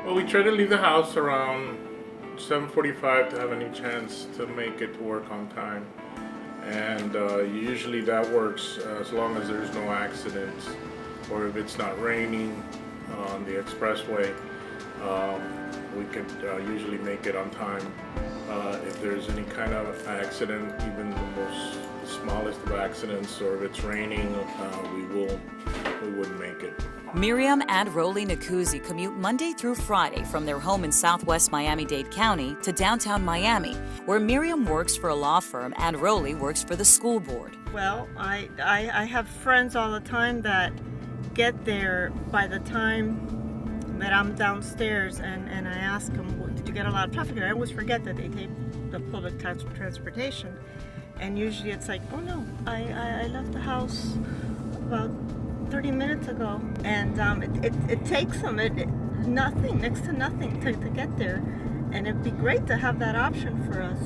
Well, we try to leave the house around 7:45 to have any chance to make it to work on time. And usually that works as long as there's no accidents or if it's not raining on the expressway. We could usually make it on time. If there's any kind of accident, even the smallest of accidents, or if it's raining, we wouldn't make it. Miriam and Rolly Nkuzi commute Monday through Friday from their home in southwest Miami-Dade County to downtown Miami, where Miriam works for a law firm and Rolly works for the school board. Well, I have friends all the time that get there by the time that I'm downstairs, and I ask them, well, did you get a lot of traffic? And I always forget that they take the public transportation. And usually it's like, oh no, I left the house about 30 minutes ago. And it takes them next to nothing to get there. And it'd be great to have that option for us.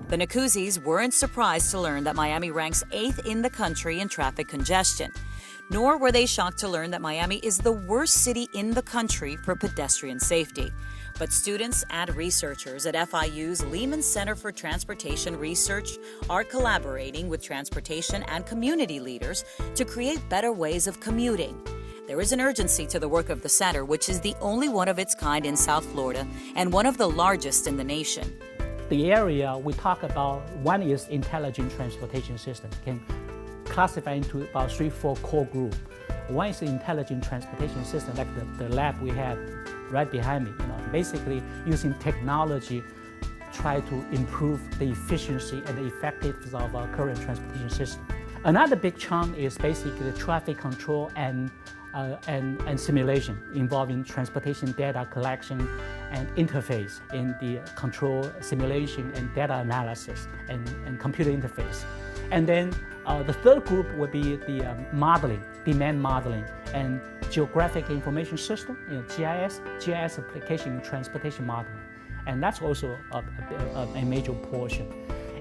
The Nkuzis weren't surprised to learn that Miami ranks 8th in the country in traffic congestion. Nor were they shocked to learn that Miami is the worst city in the country for pedestrian safety. But students and researchers at FIU's Lehman Center for Transportation Research are collaborating with transportation and community leaders to create better ways of commuting. There is an urgency to the work of the center, which is the only one of its kind in South Florida and one of the largest in the nation. The area we talk about, one is intelligent transportation system, can classify into about 3-4 core groups. One is the intelligent transportation system, like the lab we have right behind me. Basically using technology, try to improve the efficiency and the effectiveness of our current transportation system. Another big chunk is basically the traffic control and simulation involving transportation data collection and interface in the control simulation and data analysis and computer interface. And then the third group would be the modeling, demand modeling, and geographic information system, GIS application in transportation modeling. And that's also a major portion.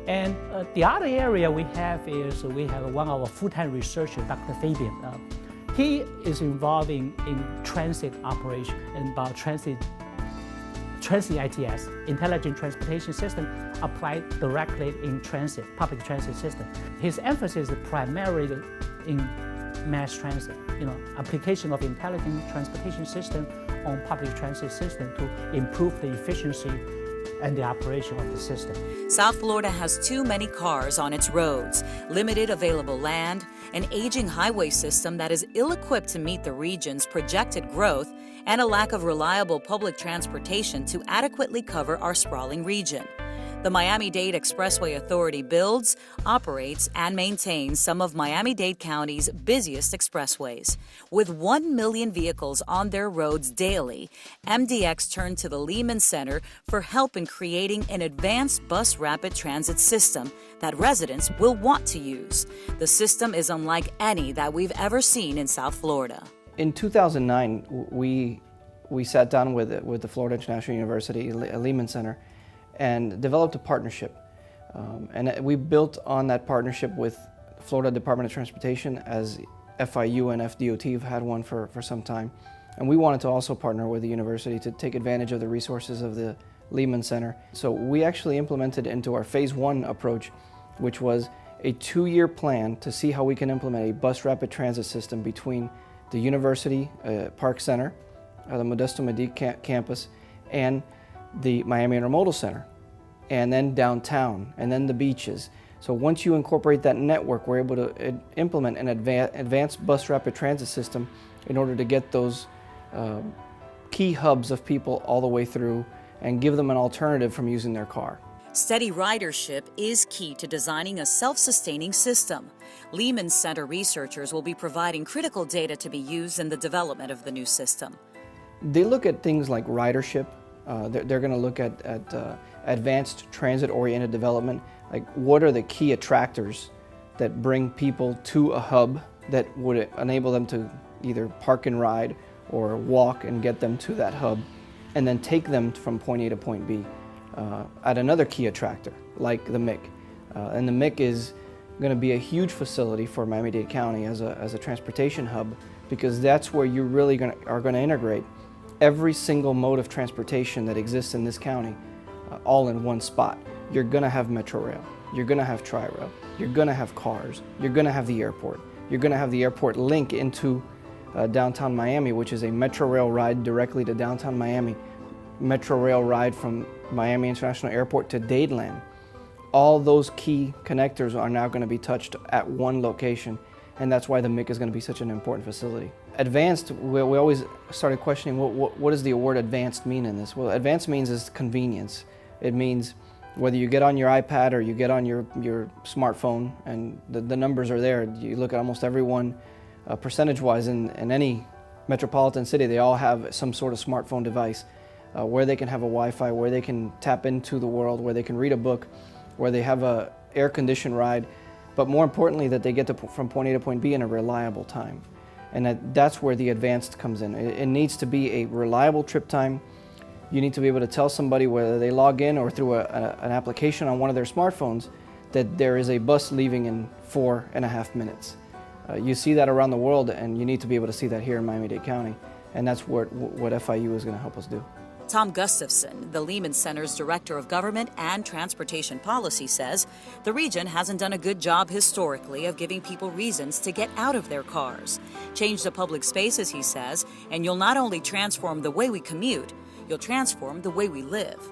And the other area we have is we have one of our full-time researcher, Dr. Fabian. He is involved in transit operation and about transit ITS, Intelligent Transportation System, applied directly in transit, public transit system. His emphasis is primarily in mass transit, application of intelligent transportation system on public transit system to improve the efficiency and the operation of the system. South Florida has too many cars on its roads, limited available land, an aging highway system that is ill-equipped to meet the region's projected growth, and a lack of reliable public transportation to adequately cover our sprawling region. The Miami-Dade Expressway Authority builds, operates, and maintains some of Miami-Dade County's busiest expressways. With 1 million vehicles on their roads daily, MDX turned to the Lehman Center for help in creating an advanced bus rapid transit system that residents will want to use. The system is unlike any that we've ever seen in South Florida. In 2009, we sat down with the Florida International University, Lehman Center, and developed a partnership. And we built on that partnership with Florida Department of Transportation, as FIU and FDOT have had one for some time. And we wanted to also partner with the university to take advantage of the resources of the Lehman Center. So we actually implemented into our phase 1 approach, which was a 2-year plan to see how we can implement a bus rapid transit system between the University Park Center, the Modesto Medici campus, and the Miami Intermodal Center, and then downtown, and then the beaches. So once you incorporate that network, we're able to implement an advanced bus rapid transit system in order to get those key hubs of people all the way through and give them an alternative from using their car. Steady ridership is key to designing a self-sustaining system. Lehman Center researchers will be providing critical data to be used in the development of the new system. They look at things like ridership. They're going to look at advanced transit-oriented development, like what are the key attractors that bring people to a hub that would enable them to either park and ride or walk and get them to that hub, and then take them from point A to point B at another key attractor, like the MIC. And the MIC is going to be a huge facility for Miami-Dade County as a transportation hub, because that's where you really are going to integrate every single mode of transportation that exists in this county all in one spot. You're gonna have Metro Rail, you're gonna have Tri-Rail, you're gonna have cars, you're gonna have the airport, you're gonna have the airport link into downtown Miami, which is a Metro Rail ride directly to downtown Miami, Metro Rail ride from Miami International Airport to Dadeland. All those key connectors are now going to be touched at one location, and that's why the MIC is going to be such an important facility. Advanced, we always started questioning what does the word advanced mean in this? Well, advanced means is convenience. It means whether you get on your iPad or you get on your smartphone, and the numbers are there. You look at almost everyone, percentage-wise in any metropolitan city, they all have some sort of smartphone device where they can have a Wi-Fi, where they can tap into the world, where they can read a book, where they have a air-conditioned ride, but more importantly that they get from point A to point B in a reliable time. And that's where the advanced comes in. It needs to be a reliable trip time. You need to be able to tell somebody whether they log in or through an application on one of their smartphones that there is a bus leaving in 4.5 minutes. You see that around the world, and you need to be able to see that here in Miami-Dade County, and that's what FIU is going to help us do. Tom Gustafson, the Lehman Center's Director of Government and Transportation Policy, says the region hasn't done a good job historically of giving people reasons to get out of their cars. Change the public spaces, he says, and you'll not only transform the way we commute, you'll transform the way we live.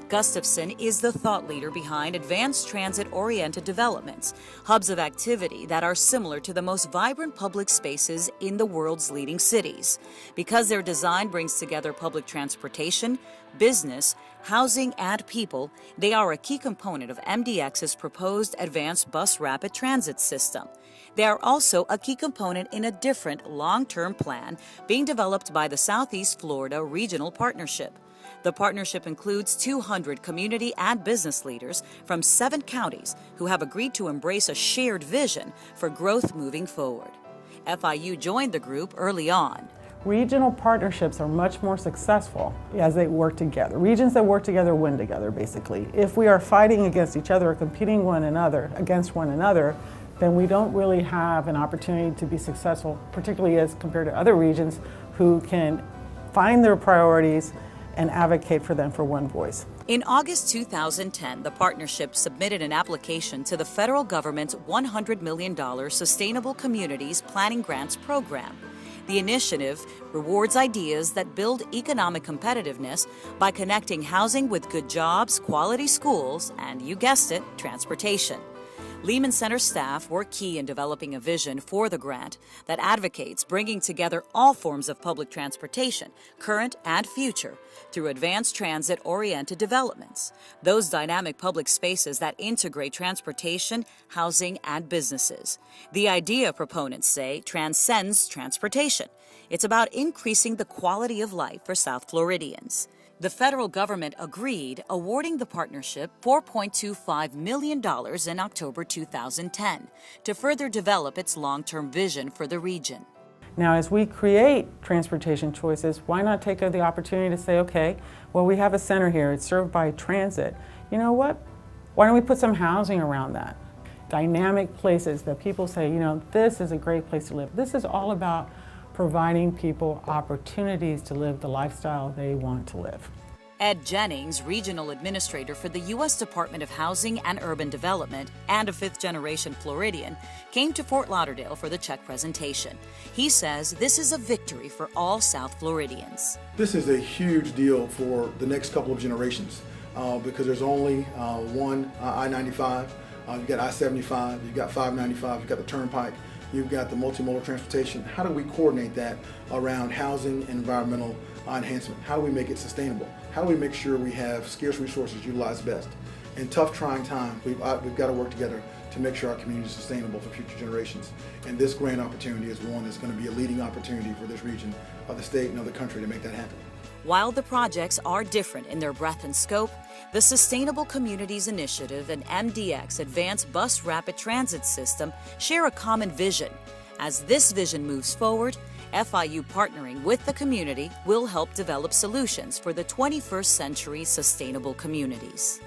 Gustafson is the thought leader behind advanced transit-oriented developments, hubs of activity that are similar to the most vibrant public spaces in the world's leading cities. Because their design brings together public transportation, business, housing, and people, they are a key component of MDX's proposed advanced bus rapid transit system. They are also a key component in a different long-term plan being developed by the Southeast Florida Regional Partnership. The partnership includes 200 community and business leaders from 7 counties who have agreed to embrace a shared vision for growth moving forward. FIU joined the group early on. Regional partnerships are much more successful as they work together. Regions that work together win together, basically. If we are fighting against each other or competing against one another, then we don't really have an opportunity to be successful, particularly as compared to other regions who can find their priorities and advocate for them for one voice. In August 2010, the partnership submitted an application to the federal government's $100 million Sustainable Communities Planning Grants program. The initiative rewards ideas that build economic competitiveness by connecting housing with good jobs, quality schools, and, you guessed it, transportation. Lehman Center staff were key in developing a vision for the grant that advocates bringing together all forms of public transportation, current and future, through advanced transit-oriented developments, those dynamic public spaces that integrate transportation, housing, and businesses. The idea, proponents say, transcends transportation. It's about increasing the quality of life for South Floridians. The federal government agreed, awarding the partnership $4.25 million in October 2010 to further develop its long-term vision for the region. Now, as we create transportation choices, why not take the opportunity to say, okay, well, we have a center here, it's served by transit. You know what? Why don't we put some housing around that? Dynamic places that people say, you know, this is a great place to live. This is all about providing people opportunities to live the lifestyle they want to live. Ed Jennings, Regional Administrator for the U.S. Department of Housing and Urban Development and a fifth-generation Floridian, came to Fort Lauderdale for the check presentation. He says this is a victory for all South Floridians. This is a huge deal for the next couple of generations because there's only one I-95, you've got I-75, you've got 595, you've got the Turnpike, you've got the multimodal transportation. How do we coordinate that around housing and environmental enhancement? How do we make it sustainable? How do we make sure we have scarce resources utilized best? In tough, trying times, we've got to work together to make sure our community is sustainable for future generations. And this grant opportunity is one that's going to be a leading opportunity for this region of the state and of the country to make that happen. While the projects are different in their breadth and scope, the Sustainable Communities Initiative and MDX Advanced Bus Rapid Transit System share a common vision. As this vision moves forward, FIU partnering with the community will help develop solutions for the 21st century sustainable communities.